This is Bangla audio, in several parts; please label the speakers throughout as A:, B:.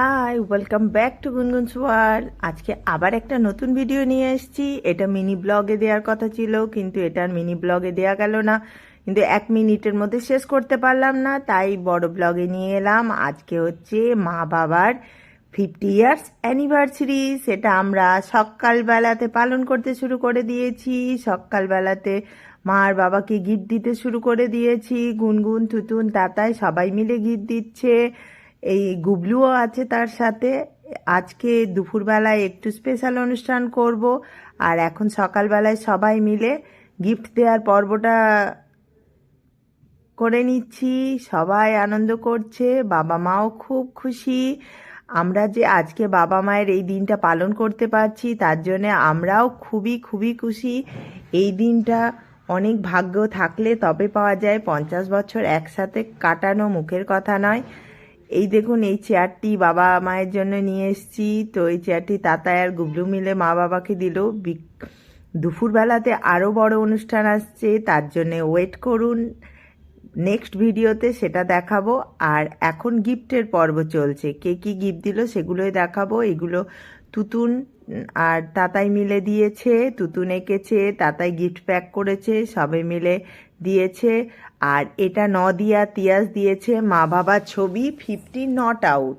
A: High, welcome back to Gungun's world. আজকে আবার একটা নতুন ভিডিও নিয়ে এসেছি। এটা মিনি ব্লগে দেওয়ার কথা ছিল, কিন্তু এটা মিনি ব্লগে দেওয়া গেল না, কিন্তু 1 মিনিটের মধ্যে শেষ করতে পারলাম না, তাই বড় ব্লগে নিয়ে এলাম। আজকে হচ্ছে মা বাবার 50 ইয়ার্স অ্যানিভার্সারি। সেটা আমরা সকালবেলাতে পালন করতে শুরু করে দিয়েছি। সকালবেলাতে মা আর বাবাকে গিফট দিতে শুরু করে দিয়েছি। গুনগুন, তুতুন, তাতাই সবাই মিলে গিফট দিচ্ছে। এই গুবলুও আছে তার সাথে। আজকে দুপুরবেলায় একটু স্পেশাল অনুষ্ঠান করব, আর এখন সকালবেলায় সবাই মিলে গিফট দেওয়ার পর্বটা করে নিচ্ছি। সবাই আনন্দ করছে, বাবা মাও খুব খুশি। আমরা যে আজকে বাবা মায়ের এই দিনটা পালন করতে পারছি, তার জন্য আমরাও খুবই খুবই খুশি। এই দিনটা অনেক ভাগ্য থাকলে তবে পাওয়া যায়। 50 বছর একসাথে কাটানো মুখের কথা নয়। এই দেখুন, এই চেয়ারটি বাবা মায়ের জন্য নিয়ে এসেছি। তো এই চেয়ারটি তাতাই আর গুবলু মিলে মা বাবাকে দিল। দুপুরবেলাতে আরও বড় অনুষ্ঠান আসছে, তার জন্যে ওয়েট করুন। নেক্সট ভিডিওতে সেটা দেখাবো। আর এখন গিফটের পর্ব চলছে, কে কী গিফট দিল সেগুলোই দেখাবো। এগুলো তুতুন আর তাতাই মিলে দিয়েছে। তুতুন এঁকেছে, তাতাই গিফট প্যাক করেছে, সবে মিলে দিয়েছে। আর এটা নদিয়া তিয়াস দিয়েছে মা বাবার ছবি 50 নট আউট।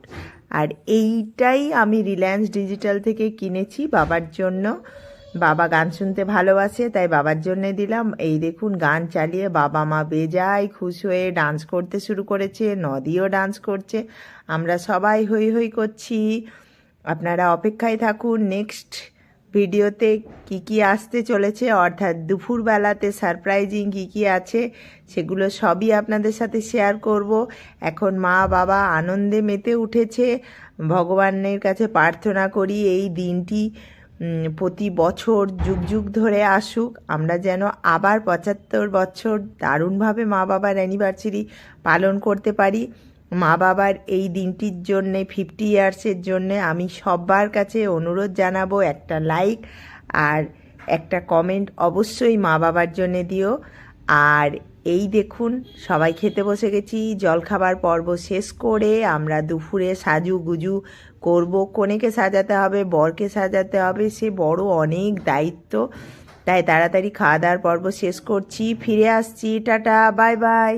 A: আর এইটাই আমি রিলায়েন্স ডিজিটাল থেকে কিনেছি বাবার জন্য। বাবা গান শুনতে ভালোবাসে, তাই বাবার জন্য দিলাম। এই দেখুন, গান চালিয়ে বাবা মা বেজায় খুশ হয়ে ডান্স করতে শুরু করেছে। নদীও ডান্স করছে, আমরা সবাই হই হই করছি। আপনারা অপেক্ষায় থাকুন নেক্সট ভিডিওতে কি কি আসতে চলেছে, অর্থাৎ দুপুরবেলাতে সারপ্রাইজিং কি কি আছে সেগুলো সবই আপনাদের সাথে শেয়ার করব। এখন মা বাবা আনন্দে মেতে উঠেছে। ভগবানের কাছে প্রার্থনা করি এই দিনটি প্রতি বছর যুগ যুগ ধরে আসুক। আমরা যেন আবার 75 বছর দারুণভাবে মা বাবার অ্যানিভার্সারি পালন করতে পারি। মা বাবার এই দিনটির জন্যে, 50 ইয়ার্সের জন্যে আমি সবার কাছে অনুরোধ জানাবো, একটা লাইক আর একটা কমেন্ট অবশ্যই মা বাবার জন্যে দিও। আর এই দেখুন, সবাই খেতে বসে গেছি। জলখাবার পর্ব শেষ করে আমরা দুপুরে সাজুগুজু করব। কনেকে সাজাতে হবে, বরকে সাজাতে হবে, সে বড় অনেক দায়িত্ব। তাই তাড়াতাড়ি খাওয়া দাওয়ার পর্ব শেষ করছি, ফিরে আসছি। Tata, bye bye.